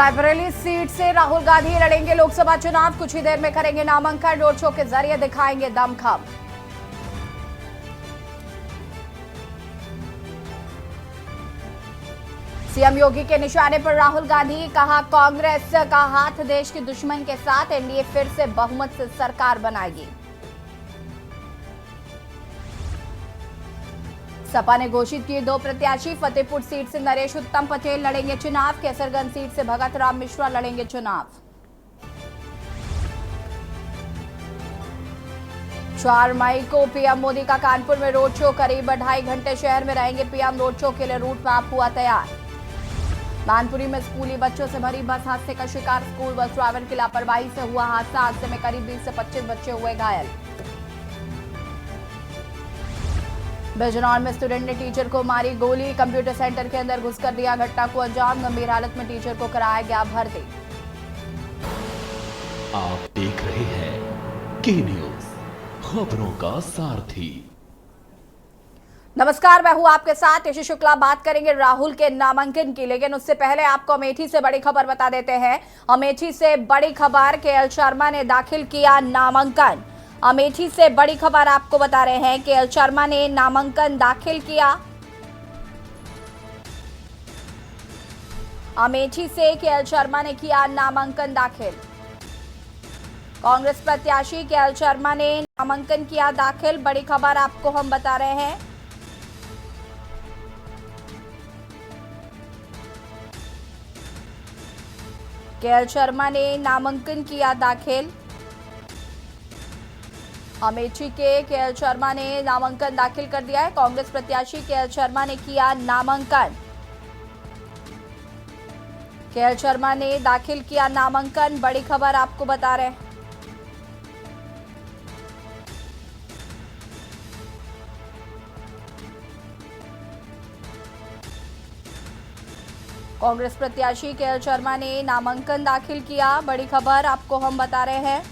Raebareli seat से राहुल गांधी लड़ेंगे लोकसभा चुनाव। कुछ ही देर में करेंगे नामांकन। रोड शो के जरिए दिखाएंगे दमखम। सीएम योगी के निशाने पर राहुल गांधी। कहा, कांग्रेस का हाथ देश के दुश्मन के साथ। एनडीए फिर से बहुमत से सरकार बनाएगी। सपा ने घोषित किए 2 प्रत्याशी। फतेहपुर सीट से नरेश उत्तम पटेल लड़ेंगे चुनाव। कैसरगंज सीट से भगत राम मिश्रा लड़ेंगे चुनाव। 4 मई को पीएम मोदी का कानपुर में रोड शो। करीब 2.5 घंटे शहर में रहेंगे पीएम। रोड शो के लिए रूट मैप हुआ तैयार। मानपुरी में स्कूली बच्चों से भरी बस हादसे का शिकार। स्कूल बस ड्राइवर की लापरवाही से हुआ हादसा। हादसे में करीब 20 से 25 बच्चे हुए घायल। बिजनौर में स्टूडेंट ने टीचर को मारी गोली। कंप्यूटर सेंटर के अंदर घुसकर दिया घटना को अंजाम। गंभीर हालत में टीचर को कराया गया भर्ती। आप देख रहे हैं के न्यूज, खबरों का सारथी। नमस्कार, मैं हूं आपके साथ यशी शुक्ला। बात करेंगे राहुल के नामांकन की, लेकिन उससे पहले आपको अमेठी से बड़ी खबर बता देते हैं। अमेठी से बड़ी खबर, केएल शर्मा ने दाखिल किया नामांकन। अमेठी से बड़ी खबर आपको बता रहे हैं, केएल शर्मा ने नामांकन दाखिल किया। अमेठी से केएल शर्मा ने किया नामांकन दाखिल। कांग्रेस प्रत्याशी केएल शर्मा ने नामांकन किया दाखिल। बड़ी खबर आपको हम बता रहे हैं। केएल शर्मा ने नामांकन किया दाखिल। अमेठी के केएल शर्मा ने नामांकन दाखिल कर दिया है। कांग्रेस प्रत्याशी केएल शर्मा ने किया नामांकन। केएल शर्मा ने दाखिल किया नामांकन। बड़ी खबर आपको बता रहे हैं। कांग्रेस प्रत्याशी केएल शर्मा ने नामांकन दाखिल किया। बड़ी खबर आपको हम बता रहे हैं।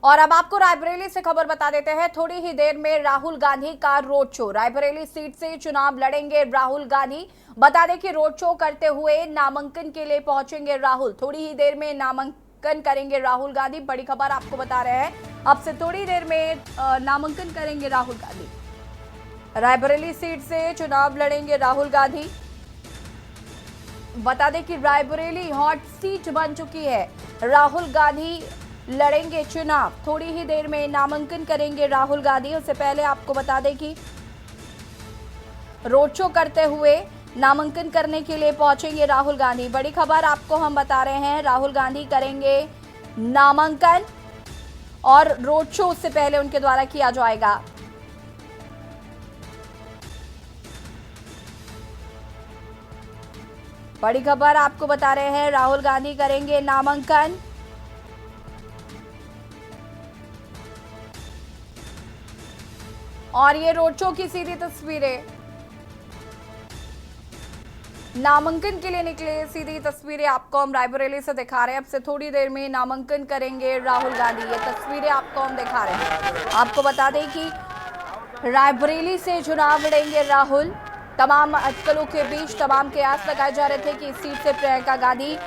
और अब आपको रायबरेली से खबर बता देते हैं। थोड़ी ही देर में राहुल गांधी का रोड शो। रायबरेली सीट से चुनाव लड़ेंगे राहुल गांधी। बता दें कि रोड शो करते हुए नामांकन के लिए पहुंचेंगे राहुल। थोड़ी ही देर में नामांकन करेंगे राहुल गांधी। बड़ी खबर आपको बता रहे हैं, अब से थोड़ी देर में नामांकन करेंगे राहुल गांधी। रायबरेली सीट से चुनाव लड़ेंगे राहुल गांधी। बता दें कि रायबरेली हॉट सीट बन चुकी है। राहुल गांधी लड़ेंगे चुनाव। थोड़ी ही देर में नामांकन करेंगे राहुल गांधी। उससे पहले आपको बता दें कि रोड शो करते हुए नामांकन करने के लिए पहुंचेंगे राहुल गांधी। बड़ी खबर आपको हम बता रहे हैं, राहुल गांधी करेंगे नामांकन और रोड शो उससे पहले उनके द्वारा किया जाएगा। बड़ी खबर आपको बता रहे हैं, राहुल गांधी करेंगे नामांकन। और ये रोड शो की सीधी तस्वीरें, नामांकन के लिए निकले सीधी तस्वीरें आपको हम रायबरेली से दिखा रहे हैं। अब से थोड़ी देर में नामांकन करेंगे राहुल गांधी। ये तस्वीरें आपको हम दिखा रहे हैं। आपको बता दें कि रायबरेली से चुनाव लड़ेंगे राहुल। तमाम अटकलों के बीच तमाम कयास लगाए जा रहे थे कि इस सीट से प्रियंका गांधी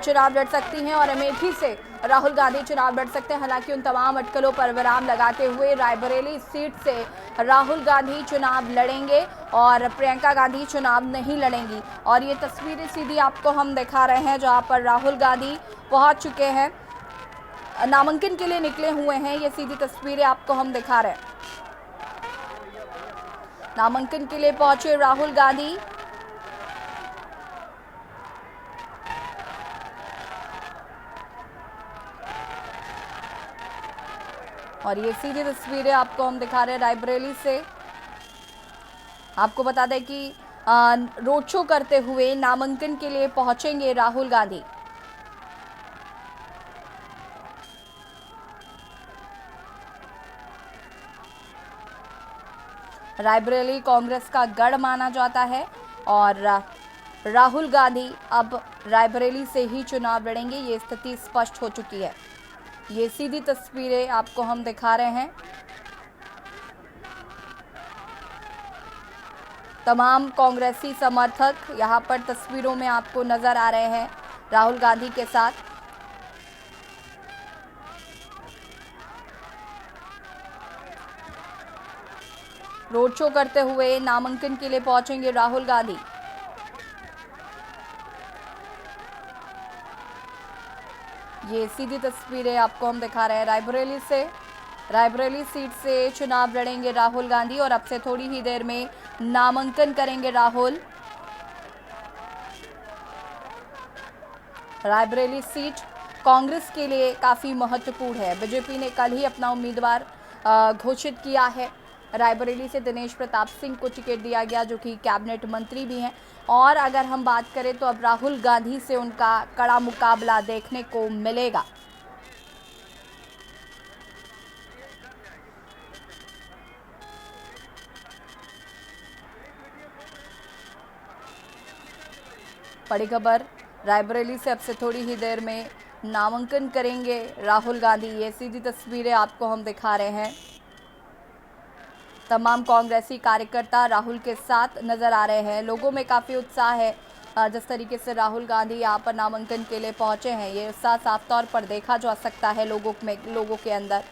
चुनाव लड़ सकती हैं और अमेठी से राहुल गांधी चुनाव लड़ सकते हैं। हालांकि उन तमाम अटकलों पर विराम लगाते हुए रायबरेली सीट से राहुल गांधी चुनाव लड़ेंगे और प्रियंका गांधी चुनाव नहीं लड़ेंगी। और ये तस्वीरें सीधी आपको हम दिखा रहे हैं, जहां पर राहुल गांधी पहुंच चुके हैं, नामांकन के लिए निकले हुए हैं। ये सीधी तस्वीरें आपको हम दिखा रहे हैं। नामांकन के लिए पहुंचे राहुल गांधी। और ये सीधी तस्वीरें आपको हम दिखा रहे हैं रायबरेली से। आपको बता दें कि रोड शो करते हुए नामांकन के लिए पहुंचेंगे राहुल गांधी। रायबरेली कांग्रेस का गढ़ माना जाता है और राहुल गांधी अब रायबरेली से ही चुनाव लड़ेंगे, ये स्थिति स्पष्ट हो चुकी है। ये सीधी तस्वीरें आपको हम दिखा रहे हैं। तमाम कांग्रेसी समर्थक यहां पर तस्वीरों में आपको नजर आ रहे हैं राहुल गांधी के साथ। रोड शो करते हुए नामांकन के लिए पहुंचेंगे राहुल गांधी। ये सीधी तस्वीरें आपको हम दिखा रहे हैं रायबरेली से। रायबरेली सीट से चुनाव लड़ेंगे राहुल गांधी और अब से थोड़ी ही देर में नामांकन करेंगे राहुल। रायबरेली सीट कांग्रेस के लिए काफी महत्वपूर्ण है। बीजेपी ने कल ही अपना उम्मीदवार घोषित किया है। रायबरेली से दिनेश प्रताप सिंह को टिकट दिया गया, जो कि कैबिनेट मंत्री भी हैं। और अगर हम बात करें तो अब राहुल गांधी से उनका कड़ा मुकाबला देखने को मिलेगा। बड़ी खबर, रायबरेली से अब से थोड़ी ही देर में नामांकन करेंगे राहुल गांधी। ये सीधी तस्वीरें आपको हम दिखा रहे हैं। तमाम कांग्रेसी कार्यकर्ता राहुल के साथ नजर आ रहे हैं। लोगों में काफ़ी उत्साह है। जिस तरीके से राहुल गांधी यहाँ पर नामांकन के लिए पहुंचे हैं, ये उत्साह साफ तौर पर देखा जा सकता है लोगों के अंदर।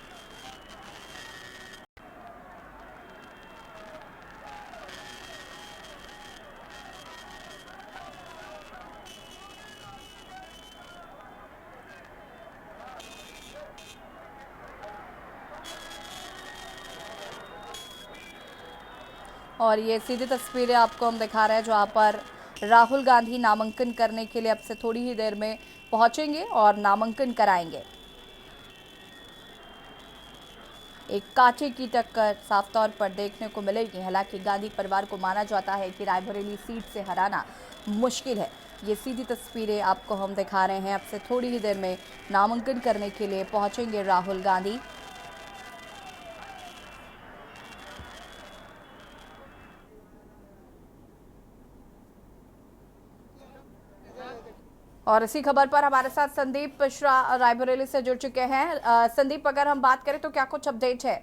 और ये सीधी तस्वीरें आपको हम दिखा रहे हैं जहाँ पर राहुल गांधी नामांकन करने के लिए अब से थोड़ी ही देर में पहुंचेंगे और नामांकन कराएंगे। एक कांटे की टक्कर साफ तौर पर देखने को मिलेगी। हालांकि गांधी परिवार को माना जाता है कि रायबरेली सीट से हराना मुश्किल है। ये सीधी तस्वीरें आपको हम दिखा रहे हैं। अब से थोड़ी ही देर में नामांकन करने के लिए पहुंचेंगे राहुल गांधी। और इसी खबर पर हमारे साथ संदीप मिश्रा रायबरेली से जुड़ चुके हैं। संदीप, अगर हम बात करें तो क्या कुछ अपडेट है?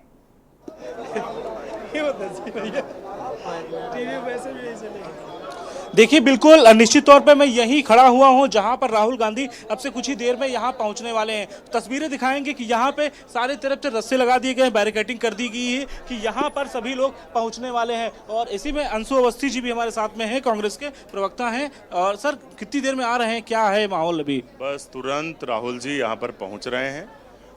देखिए, बिल्कुल निश्चित तौर पे मैं यहीं खड़ा हुआ हूं जहां पर राहुल गांधी अब से कुछ ही देर में यहां पहुंचने वाले हैं। तस्वीरें दिखाएंगे कि यहां पे सारे तरफ से रस्से लगा दिए गए, बैरिकेडिंग कर दी गई है कि यहां पर सभी लोग पहुंचने वाले हैं। और इसी में अंशु अवस्थी जी भी हमारे साथ में हैं, कांग्रेस के प्रवक्ता हैं। और सर, कितनी देर में आ रहे हैं, क्या है माहौल अभी? बस तुरंत राहुल जी यहाँ पर पहुँच रहे हैं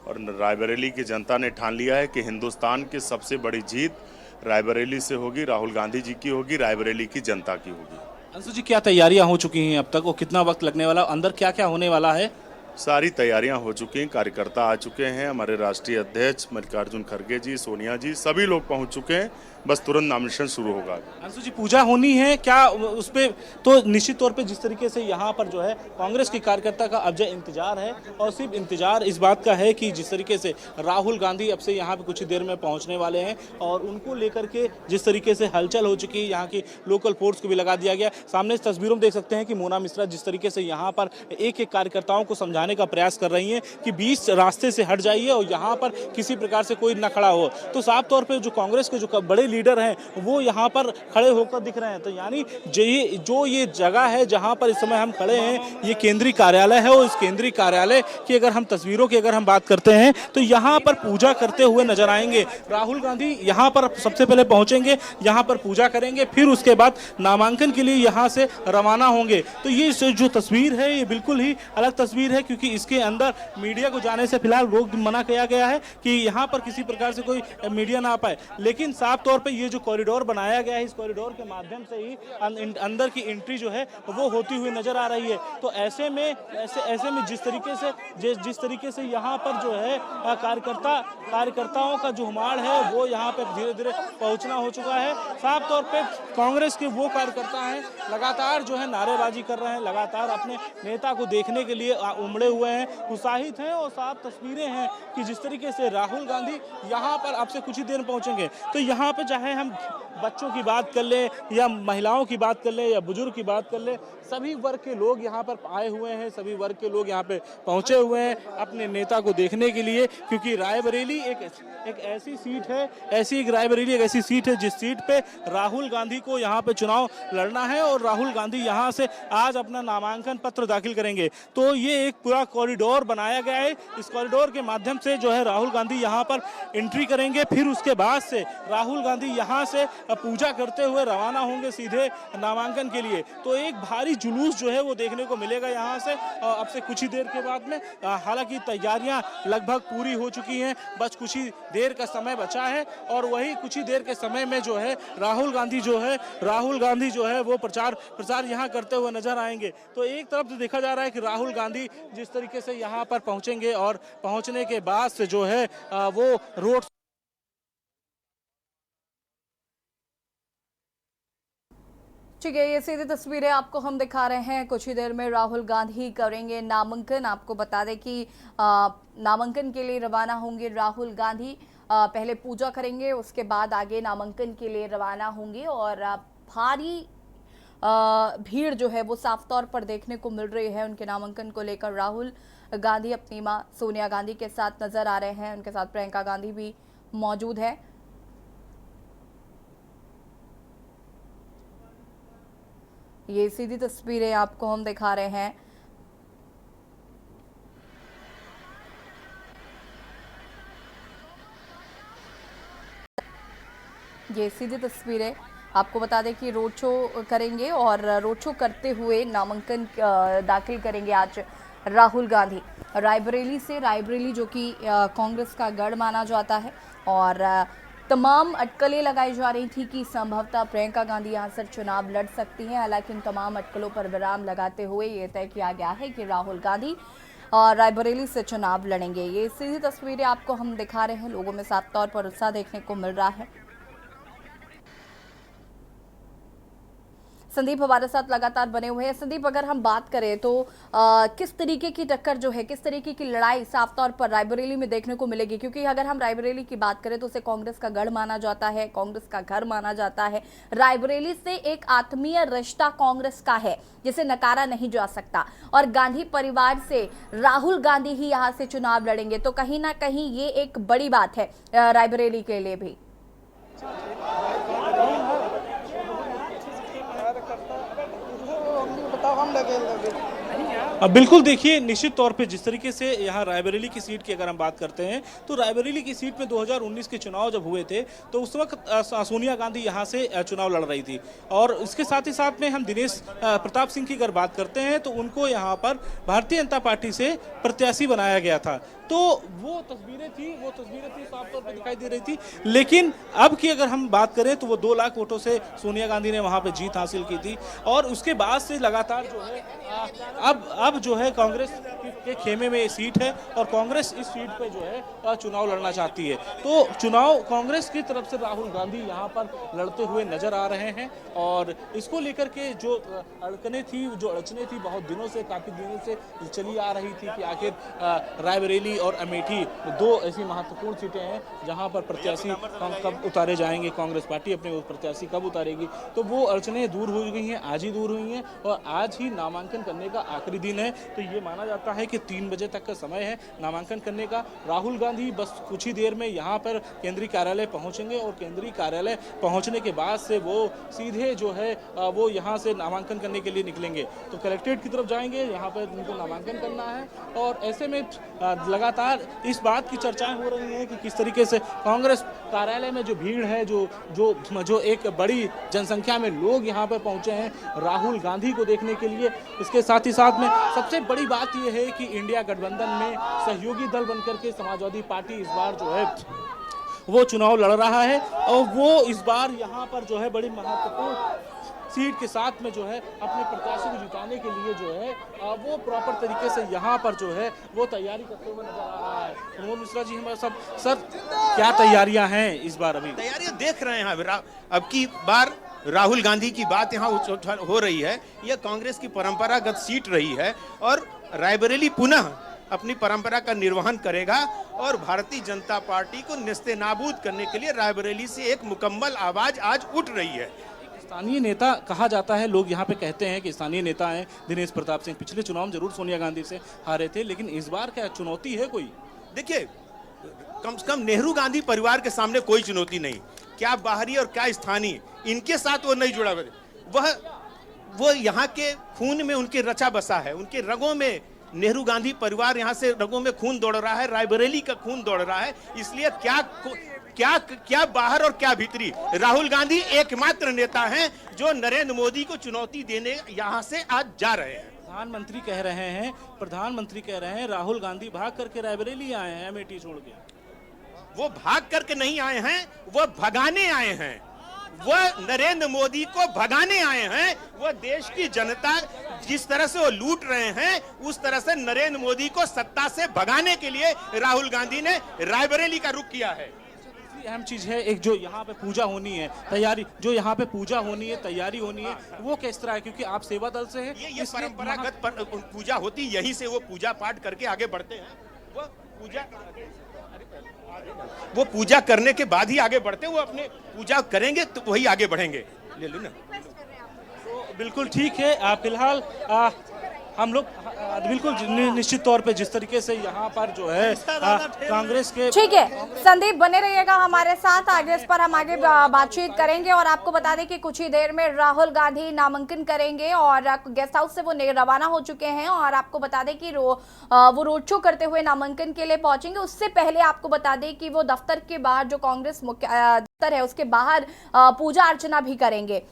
और रायबरेली की जनता ने ठान लिया है कि हिंदुस्तान की सबसे बड़ी जीत रायबरेली से होगी, राहुल गांधी जी की होगी, रायबरेली की जनता की होगी। अंशु जी, क्या तैयारियां हो चुकी हैं अब तक और कितना वक्त लगने वाला, अंदर क्या क्या होने वाला है? सारी तैयारियां हो चुकी हैं, कार्यकर्ता आ चुके हैं, हमारे राष्ट्रीय अध्यक्ष मल्लिकार्जुन खड़गे जी, सोनिया जी, सभी लोग पहुंच चुके हैं। बस तुरंत नामिनेशन शुरू होगा। अंशु जी, पूजा होनी है क्या उस पे? तो निश्चित तौर पे जिस तरीके से यहाँ पर जो है कांग्रेस के कार्यकर्ता का अब जो इंतजार है, और सिर्फ इंतजार इस बात का है कि जिस तरीके से राहुल गांधी अब से यहाँ पे कुछ ही देर में पहुँचने वाले हैं और उनको लेकर के जिस तरीके से हलचल हो चुकी है, यहाँ की लोकल फोर्स को भी लगा दिया गया। सामने इस तस्वीरों में देख सकते हैं कि मोना मिश्रा जिस तरीके से यहाँ पर एक एक कार्यकर्ताओं को समझाने का प्रयास कर रही हैं कि बीच रास्ते से हट जाइए और यहाँ पर किसी प्रकार से कोई न खड़ा हो। तो साफ तौर पर जो कांग्रेस के जो बड़े लीडर हैं वो यहाँ पर खड़े होकर दिख रहे हैं। तो यानी जो ये जगह है जहाँ पर इस समय हम खड़े हैं, ये केंद्रीय कार्यालय है। और इस केंद्रीय कार्यालय की अगर हम तस्वीरों की अगर हम बात करते हैं तो यहाँ पर पूजा करते हुए नजर आएंगे राहुल गांधी। यहाँ पर सबसे पहले पहुंचेंगे, यहाँ पर पूजा करेंगे, फिर उसके बाद नामांकन के लिए यहाँ से रवाना होंगे। तो ये जो तस्वीर है ये बिल्कुल ही अलग तस्वीर है, क्योंकि इसके अंदर मीडिया को जाने से फिलहाल रोक मना किया गया है कि यहाँ पर किसी प्रकार से कोई मीडिया ना आ पाए। लेकिन साफ तौर पे ये जो कॉरिडोर बनाया गया है, इस कॉरिडोर के माध्यम से ही अंदर की एंट्री जो है वो होती हुई नजर आ रही है। तो ऐसे में जिस तरीके से यहाँ पर जो है कार्यकर्ताओं का जो हुमाड़ है वो यहाँ पे धीरे धीरे पहुँचना हो चुका है। साफ तौर पे कांग्रेस के वो कार्यकर्ता हैं लगातार जो है नारेबाजी कर रहे हैं, लगातार अपने नेता को देखने के लिए उमड़े हुए हैं, उत्साहित हैं। और साफ तस्वीरें हैं कि जिस तरीके से राहुल गांधी यहाँ पर अब से कुछ ही देर पहुंचेंगे। तो यहाँ पे चाहे हम बच्चों की बात कर ले या महिलाओं की बात कर ले या बुजुर्ग की बात कर ले, सभी वर्ग के लोग यहाँ पर आए हुए हैं, सभी वर्ग के लोग यहाँ पे पहुंचे हुए हैं अपने नेता को देखने के लिए, क्योंकि रायबरेली एक ऐसी सीट है, रायबरेली एक ऐसी सीट है जिस सीट पे राहुल गांधी को यहाँ पे चुनाव लड़ना है और राहुल गांधी यहाँ से आज अपना नामांकन पत्र दाखिल करेंगे। तो ये एक पूरा कॉरिडोर बनाया गया है, इस कॉरिडोर के माध्यम से जो है राहुल गांधी यहाँ पर एंट्री करेंगे, फिर उसके बाद से राहुल गांधी यहाँ से पूजा करते हुए रवाना होंगे सीधे नामांकन के लिए। तो एक भारी जुलूस जो है वो देखने को मिलेगा यहाँ से अब से कुछ ही देर के बाद में। हालांकि तैयारियां लगभग पूरी हो चुकी हैं, बस कुछ ही देर का समय बचा है और वही कुछ ही देर के समय में जो है राहुल गांधी जो है वो प्रचार यहाँ करते हुए नजर आएंगे। तो एक तरफ तो देखा जा रहा है कि राहुल गांधी जिस तरीके से यहाँ पर पहुंचेंगे और पहुंचने के बाद से जो है वो रोड ठीक है, ये सीधी तस्वीरें आपको हम दिखा रहे हैं। कुछ ही देर में राहुल गांधी करेंगे नामांकन। आपको बता दें कि नामांकन के लिए रवाना होंगे राहुल गांधी। पहले पूजा करेंगे, उसके बाद आगे नामांकन के लिए रवाना होंगे और भारी भीड़ जो है वो साफ तौर पर देखने को मिल रही है उनके नामांकन को लेकर। राहुल गांधी अपनी मां सोनिया गांधी के साथ नजर आ रहे हैं, उनके साथ प्रियंका गांधी भी मौजूद है। ये सीधी तस्वीरें आपको हम दिखा रहे हैं। ये सीधी तस्वीरें आपको बता दें कि रोड शो करेंगे और रोड शो करते हुए नामांकन दाखिल करेंगे आज राहुल गांधी रायबरेली से। रायबरेली जो कि कांग्रेस का गढ़ माना जाता है और तमाम अटकलें लगाई जा रही थी कि संभवतः प्रियंका गांधी यहां से चुनाव लड़ सकती हैं। हालांकि इन तमाम अटकलों पर विराम लगाते हुए ये तय किया गया है कि राहुल गांधी रायबरेली से चुनाव लड़ेंगे। ये सीधी तस्वीरें आपको हम दिखा रहे हैं, लोगों में साफ तौर पर उत्साह देखने को मिल रहा है। संदीप हमारे साथ लगातार बने हुए हैं। संदीप, अगर हम बात करें तो किस तरीके की टक्कर जो है, किस तरीके की लड़ाई साफ तौर पर रायबरेली में देखने को मिलेगी? क्योंकि अगर हम रायबरेली की बात करें तो उसे कांग्रेस का गढ़ माना जाता है, कांग्रेस का घर माना जाता है। रायबरेली से एक आत्मीय रिश्ता कांग्रेस का है जिसे नकारा नहीं जा सकता और गांधी परिवार से राहुल गांधी ही यहाँ से चुनाव लड़ेंगे, तो कहीं ना कहीं ये एक बड़ी बात है रायबरेली के लिए भी। बिल्कुल, देखिए निश्चित तौर पे जिस तरीके से यहाँ रायबरेली की सीट की अगर हम बात करते हैं तो रायबरेली की सीट में 2019 के चुनाव जब हुए थे तो उस वक्त सोनिया गांधी यहाँ से चुनाव लड़ रही थी और इसके साथ ही साथ में हम दिनेश प्रताप सिंह की अगर बात करते हैं तो उनको यहाँ पर भारतीय जनता पार्टी से प्रत्याशी बनाया गया था। तो वो तस्वीरें थी साफ तौर पर दिखाई दे रही थी। लेकिन अब की अगर हम बात करें तो वो 2 लाख वोटों से सोनिया गांधी ने वहां पे जीत हासिल की थी और उसके बाद से लगातार जो है अब जो है कांग्रेस के खेमे में ये सीट है और कांग्रेस इस सीट पे जो है चुनाव लड़ना चाहती है। तो चुनाव कांग्रेस की तरफ से राहुल गांधी यहाँ पर लड़ते हुए नजर आ रहे हैं और इसको लेकर के जो अड़चने थी बहुत दिनों से, काफी दिनों से चली आ रही थी कि आखिर रायबरेली और अमेठी 2 ऐसी महत्वपूर्ण सीटें हैं जहां पर प्रत्याशी कब उतारे जाएंगे, कांग्रेस पार्टी अपने प्रत्याशी कब उतारेगी। तो वो अड़चने दूर हो गई हैं, आज ही दूर हुई हैं और आज ही नामांकन करने का आखिरी दिन है। तो ये माना जाता है कि 3 बजे तक का समय है नामांकन करने का। राहुल गांधी बस कुछ ही देर में यहाँ पर केंद्रीय कार्यालय पहुँचेंगे और केंद्रीय कार्यालय पहुँचने के बाद से वो सीधे जो है वो यहाँ से नामांकन करने के लिए निकलेंगे। तो कलेक्ट्रेट की तरफ जाएंगे, यहाँ पर उनको नामांकन करना है और ऐसे में लगातार इस बात की चर्चाएं हो रही हैं कि किस तरीके से कांग्रेस कार्यालय में जो भीड़ है, जो एक बड़ी जनसंख्या में लोग यहाँ पर पहुंचे हैं राहुल गांधी को देखने के लिए। इसके साथ ही साथ में सबसे बड़ी बात यह है कि इंडिया गठबंधन में सहयोगी दल बनकर के समाजवादी पार्टी इस बार जो है वो चुनाव लड़ रहा है और वो इस बार यहाँ पर जो है बड़ी महत्वपूर्ण सीट के साथ में जो है अपने प्रत्याशी को जिताने के लिए जो है वो प्रॉपर तरीके से यहाँ पर जो है वो तैयारी करते हुए नजर आ रहा है। प्रमोद मिश्रा जी हमारे सब सर, क्या तैयारियां हैं इस बार? अभी तैयारियां देख रहे हैं। अब की बार राहुल गांधी की बात यहाँ हो रही है। यह कांग्रेस की परंपरागत सीट रही है और रायबरेली पुनः अपनी परंपरा का निर्वहन करेगा और भारतीय जनता पार्टी को नेस्तनाबूद करने के लिए रायबरेली से एक मुकम्मल आवाज आज उठ रही है। स्थानीय नेता कहा जाता है, लोग यहाँ पे कहते हैं कि स्थानीय नेता हैं दिनेश प्रताप सिंह, पिछले चुनाव में जरूर सोनिया गांधी से हारे थे, लेकिन इस बार क्या चुनौती है कोई? देखिए, कम से कम नेहरू गांधी परिवार के सामने कोई चुनौती नहीं, क्या बाहरी और क्या स्थानीय, इनके साथ वो नहीं जुड़ा हुआ। वो यहाँ के खून में उनके रचा बसा है, उनके रगों में नेहरू गांधी परिवार यहाँ से रगों में खून दौड़ रहा है, रायबरेली का खून दौड़ रहा है। इसलिए क्या बाहर और क्या भीतरी, राहुल गांधी एकमात्र नेता हैं जो नरेंद्र मोदी को चुनौती देने यहाँ से आज जा रहे हैं। प्रधानमंत्री कह रहे हैं राहुल गांधी भाग करके रायबरेली आए हैं अमेठी छोड़ के। वो भाग करके नहीं आए हैं, वो भगाने आए हैं। वो नरेंद्र मोदी को भगाने आए हैं। वो देश की जनता जिस तरह से वो लूट रहे हैं, उस तरह से नरेंद्र मोदी को सत्ता से भगाने के लिए राहुल गांधी ने रायबरेली का रुख किया है। अहम चीज है, एक जो यहाँ पे पूजा होनी है, तैयारी जो यहाँ पे पूजा होनी है, तैयारी होनी है, वो किस तरह है? क्योंकि आप सेवा दल से हैं, ये परंपरागत पूजा होती, यहीं से वो पूजा पाठ करके आगे बढ़ते हैं। वो पूजा करने के बाद ही आगे बढ़ते हैं। वो अपने पूजा करेंगे तो वही आगे बढ़ेंगे। ले लो ना। तो बिल्कुल ठीक है। फिलहाल हम लोग बिल्कुल निश्चित तौर पे जिस तरीके से यहाँ पर जो है कांग्रेस के, ठीक है संदीप, बने रहिएगा हमारे साथ, आगे इस पर हम आगे बातचीत करेंगे। और आपको बता दें कि कुछ ही देर में राहुल गांधी नामांकन करेंगे और गेस्ट हाउस से वो रवाना हो चुके हैं। और आपको बता दें कि वो रोड शो करते हुए नामांकन के लिए पहुंचेंगे। उससे पहले आपको बता दें कि वो दफ्तर के बाहर, जो कांग्रेस मुख्य दफ्तर है उसके बाहर पूजा अर्चना भी करेंगे।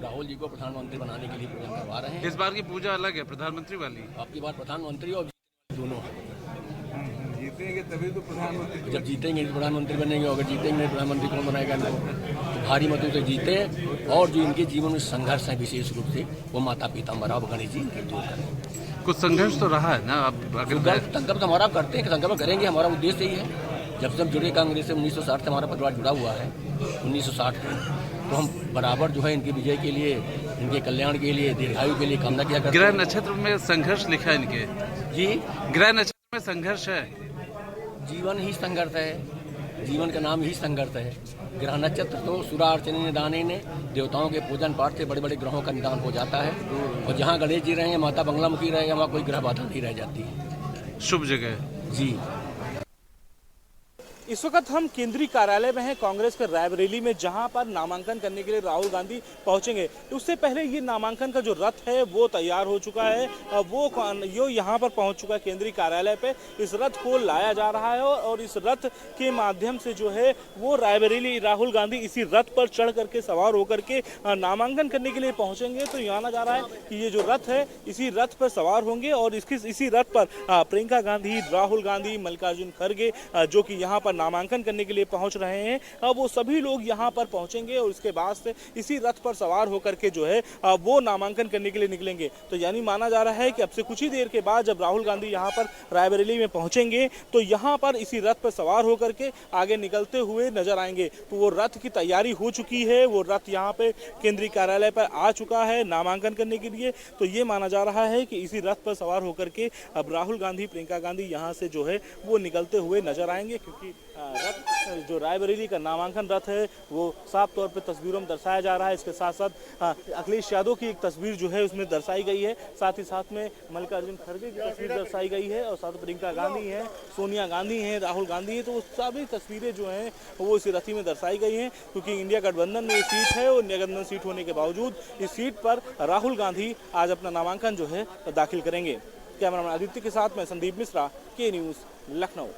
राहुल जी को प्रधानमंत्री बनाने के लिए पूजन करवा रहे हैं। इस बार की पूजा अलग है, प्रधानमंत्री वाली। आपकी बार प्रधानमंत्री और दोनों जीतेंगे तभी तो प्रधानमंत्री। जब जीतेंगे तो प्रधानमंत्री बनेंगे, अगर जीतेंगे नहीं प्रधानमंत्री कौन बनाएगा इनको? तो भारी मतों से जीते और जो इनके जीवन में संघर्ष है विशेष रूप से, वो माता पीताम्बरा और गणेश जी इनके दूर करें। कुछ संघर्ष तो रहा है ना। संकल्प तो हमारा करते हैं, संकल्प करेंगे, हमारा उद्देश्य यही है। जब से हम जुड़े कांग्रेस से 1960 से हमारा परिवार जुड़ा हुआ है, 1960 में, तो हम बराबर जो है इनके विजय के लिए, इनके कल्याण के लिए, दीर्घायु के लिए कामना किया करते हैं। ग्रह नक्षत्र में संघर्ष लिखा है इनके जी, ग्रह नक्षत्र में संघर्ष है। जीवन ही संघर्ष है, जीवन का नाम ही संघर्ष है। ग्रह नक्षत्र तो सुरार्चने निदाने ने, देवताओं के पूजन पाठ से बड़े बड़े ग्रहों का निदान हो जाता है। और जहाँ गणेश जी रहेंगे, माता बंगलामुखी रहेगा, वहाँ कोई ग्रह बाधा नहीं रह जाती है। शुभ जगह जी। इस वक्त हम केंद्रीय कार्यालय में हैं कांग्रेस के रायबरेली में, जहां पर नामांकन करने के लिए राहुल गांधी पहुंचेंगे। उससे पहले ये नामांकन का जो रथ है वो तैयार हो चुका है, वो यहाँ पर पहुंच चुका है केंद्रीय कार्यालय पे। इस रथ को लाया जा रहा है और इस रथ के माध्यम से जो है वो रायबरेली राहुल गांधी इसी रथ पर चढ़ करके, सवार होकर के नामांकन करने के लिए पहुंचेंगे। तो जाना जा रहा है कि ये जो रथ है इसी रथ पर सवार होंगे और इसी रथ पर प्रियंका गांधी, राहुल गांधी, मल्लिकार्जुन खड़गे जो कि यहाँ पर नामांकन करने के लिए पहुंच रहे हैं, वो सभी लोग यहां पर पहुंचेंगे और उसके बाद से इसी रथ पर सवार होकर के जो है वो नामांकन करने के लिए निकलेंगे। तो यानी माना जा रहा है कि अब से कुछ ही देर के बाद जब राहुल गांधी यहां पर रायबरेली में पहुंचेंगे तो यहां पर इसी रथ पर सवार होकर के आगे निकलते हुए नजर आएंगे। तो वो रथ की तैयारी हो चुकी है, वो रथ यहाँ पे केंद्रीय कार्यालय पर आ चुका है नामांकन करने के लिए। तो ये माना जा रहा है कि इसी रथ पर सवार होकर के अब राहुल गांधी, प्रियंका गांधी यहाँ से जो है वो निकलते हुए नजर आएंगे। क्योंकि रथ जो रायबरेली का नामांकन रथ है वो साफ तौर पे तस्वीरों में दर्शाया जा रहा है। इसके साथ साथ अखिलेश यादव की एक तस्वीर जो है उसमें दर्शाई गई है, साथ ही साथ में मल्लिकार्जुन खड़गे की तस्वीर दर्शाई गई है और साथ प्रियंका गांधी हैं, सोनिया गांधी हैं, राहुल गांधी हैं। तो सभी तस्वीरें जो हैं वो इस रथी में दर्शाई गई हैं। क्योंकि इंडिया गठबंधन में ये सीट है और इंडिया गठबंधन सीट होने के बावजूद इस सीट पर राहुल गांधी आज अपना नामांकन जो है दाखिल करेंगे। कैमरामैन आदित्य के साथ मैं संदीप मिश्रा, के न्यूज़, लखनऊ।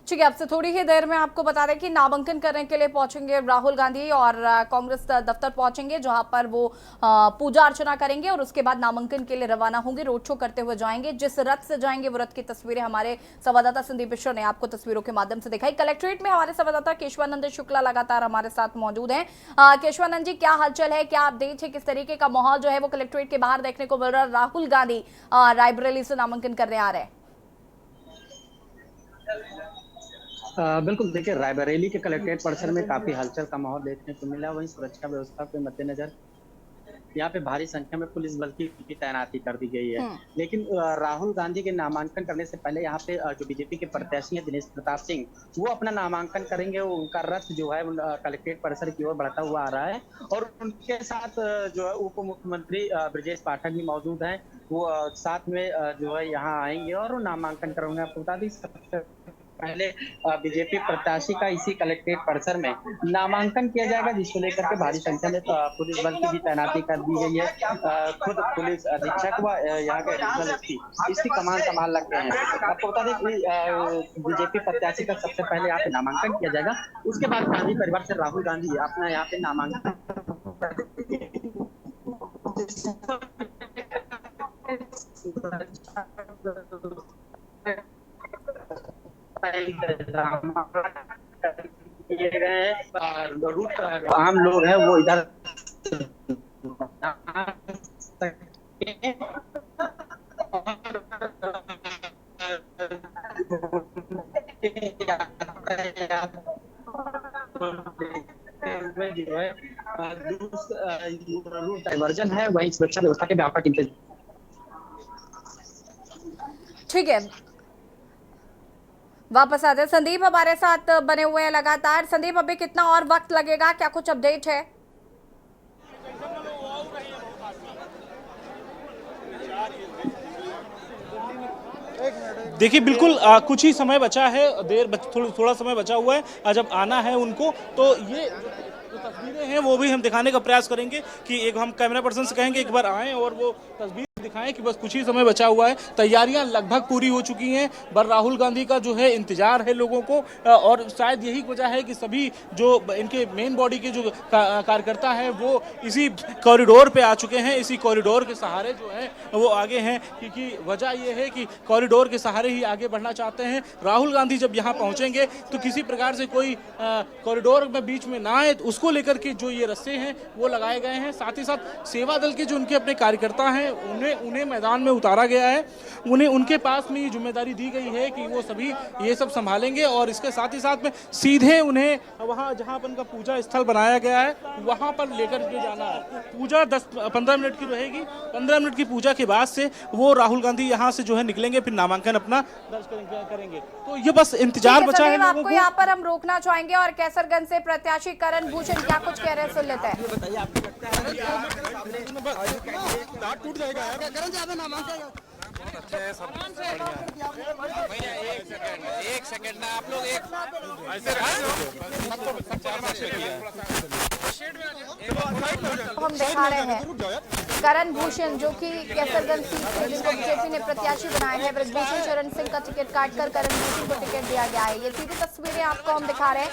ठीक है, अब से थोड़ी ही देर में आपको बता दें कि नामांकन करने के लिए पहुंचेंगे राहुल गांधी और कांग्रेस दफ्तर पहुंचेंगे, जहां पर वो पूजा अर्चना करेंगे और उसके बाद नामांकन के लिए रवाना होंगे, रोड शो करते हुए जाएंगे। जिस रथ से जाएंगे वो रथ की तस्वीरें हमारे संवाददाता संदीप मिश्रा ने आपको तस्वीरों के माध्यम से दिखाई। कलेक्ट्रेट में हमारे संवाददाता केशवानंद शुक्ला लगातार हमारे साथ मौजूद हैं। केशवानंद जी, क्या हालचाल है, क्या अपडेट है, किस तरीके का माहौल जो है वो कलेक्ट्रेट के बाहर देखने को मिल रहा है? राहुल गांधी रायबरेली से नामांकन करने आ रहे हैं। बिल्कुल देखिए, रायबरेली के कलेक्ट्रेट परिसर में काफी हलचल का माहौल देखने को मिला। वहीं सुरक्षा व्यवस्था के मद्देनजर यहाँ पे भारी संख्या में पुलिस बल की तैनाती कर दी गई है। लेकिन राहुल गांधी के नामांकन करने से पहले यहाँ पे जो बीजेपी के प्रत्याशी हैं दिनेश प्रताप सिंह, वो अपना नामांकन करेंगे। उनका रथ जो है कलेक्ट्रेट परिसर की ओर बढ़ता हुआ आ रहा है और उनके साथ जो है उप मुख्यमंत्री ब्रजेश पाठक भी मौजूद हैं। वो साथ में जो है यहाँ आएंगे और नामांकन करेंगे। आपको बता दें, सबसे पहले बीजेपी प्रत्याशी का इसी कलेक्ट्रेट परिसर में नामांकन किया जाएगा, जिसको लेकर के भारी संख्या में पुलिस बल की भी तैनाती कर दी गई है। खुद पुलिस अधीक्षक व यहाँ के एडिशनल इसकी कमान संभाल रखे हैं। आपको बता दें कि बीजेपी प्रत्याशी का सबसे पहले यहाँ पे नामांकन किया जाएगा। उसके बाद गांधी परिवार से राहुल गांधी अपना यहाँ पे नामांकन किए गए हैं। आम लोग हैं वो इधर जो है डाइवर्जन है। वहीं सुरक्षा व्यवस्था के व्यापक इंतजाम। ठीक है, वापस आते हैं। संदीप हमारे साथ बने हुए हैं लगातार। संदीप, अभी कितना और वक्त लगेगा, क्या कुछ अपडेट है? देखिए बिल्कुल कुछ ही समय बचा है, थोड़ा समय बचा हुआ है। जब आना है उनको तो ये जो तस्वीरें हैं वो भी हम दिखाने का प्रयास करेंगे कि एक हम कैमरा पर्सन से कहेंगे एक बार आएं और वो तस्वीर दिखाएं कि बस कुछ ही समय बचा हुआ है। तैयारियां लगभग पूरी हो चुकी हैं। पर राहुल गांधी का जो है इंतजार है लोगों को और शायद यही वजह है कि सभी जो इनके मेन बॉडी के जो कार्यकर्ता हैं वो इसी कॉरिडोर पे आ चुके हैं। इसी कॉरिडोर के सहारे जो है वो आगे हैं, क्योंकि वजह ये है कि कॉरिडोर के सहारे ही आगे बढ़ना चाहते हैं। राहुल गांधी जब यहाँ पहुँचेंगे तो किसी प्रकार से कोई कॉरिडोर में बीच में ना आए, उसको लेकर के जो ये रस्ते हैं वो लगाए गए हैं। साथ ही साथ सेवा दल के जो उनके अपने कार्यकर्ता हैं उन्हें मैदान में उतारा गया है। उन्हें उनके पास में ये जिम्मेदारी दी गई है कि वो सभी ये सब संभालेंगे और इसके साथ ही साथ में सीधे उन्हें वहाँ जहाँ पर उनका पूजा स्थल बनाया गया है वहाँ पर लेकर के जाना है। पूजा 10-15 मिनट की रहेगी। 15 मिनट की पूजा के बाद से वो राहुल गांधी यहाँ से जो है निकलेंगे, फिर नामांकन अपना दर्ज करेंगे। तो ये बस इंतजार बचा है लोगों को। यहाँ पर हम रोकना चाहेंगे और कैसरगंज से प्रत्याशी करण भूषण क्या कुछ कह रहे हैं, सुन लेते हैं। टूट जाएगा यार। बहुत अच्छे है, सब बढ़िया। एक सेकंड ना आप लोग ऐसे हम दिखा रहे हैं करण भूषण जो कि कैसरगंज सीट से जिनको बीजेपी ने प्रत्याशी बनाए हैं। ब्रजभूषण शरण सिंह का टिकट काटकर करण भूषण को टिकट दिया गया है। ये सीधी तस्वीरें आपको हम दिखा रहे हैं।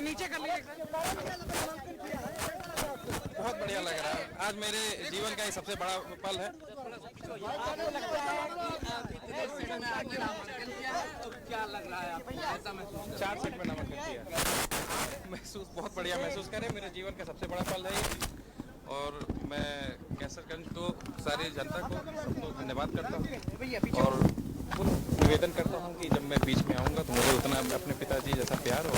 नीचे कर लीजिए। बहुत बढ़िया लग रहा है। आज मेरे जीवन का ये सबसे बड़ा पल है। क्या लग रहा है आपको? 4 सीट में नामांकन किया। महसूस बहुत बढ़िया महसूस करें। मेरे जीवन का सबसे बड़ा पल है और मैं कैसरगंज को सारी जनता को सबको धन्यवाद करता हूँ और निवेदन करता हूँ कि जब मैं बीच में आऊँगा तो मुझे उतना अपने पिताजी जैसा प्यार और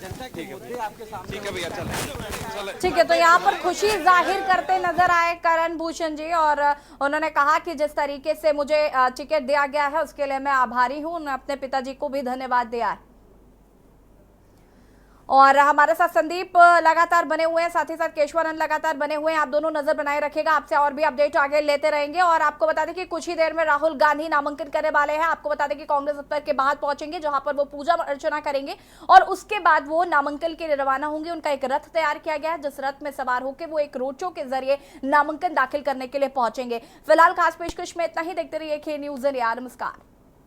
ठीक है भैया, चल। ठीक है, तो यहाँ पर खुशी जाहिर करते नजर आए करण भूषण जी और उन्होंने कहा कि जिस तरीके से मुझे टिकट दिया गया है उसके लिए मैं आभारी हूँ। उन्होंने अपने पिताजी को भी धन्यवाद दिया है। और हमारे साथ संदीप लगातार बने हुए हैं, साथ ही साथ केशवानंद लगातार बने हुए हैं। आप दोनों नजर बनाए रखिएगा, आपसे और भी अपडेट आगे लेते रहेंगे। और आपको बता दें कि कुछ ही देर में राहुल गांधी नामांकन करने वाले हैं। आपको बता दें कि कांग्रेस दफ्तर के बाहर पहुंचेंगे जहां पर वो पूजा अर्चना करेंगे और उसके बाद वो नामांकन के लिए रवाना होंगे। उनका एक रथ तैयार किया गया है जिस रथ में सवार होकर वो एक रोड शो के जरिए नामांकन दाखिल करने के लिए पहुंचेंगे। फिलहाल खास पेशकश में इतना ही। देखते रहिए के न्यूज़ इंडिया। नमस्कार।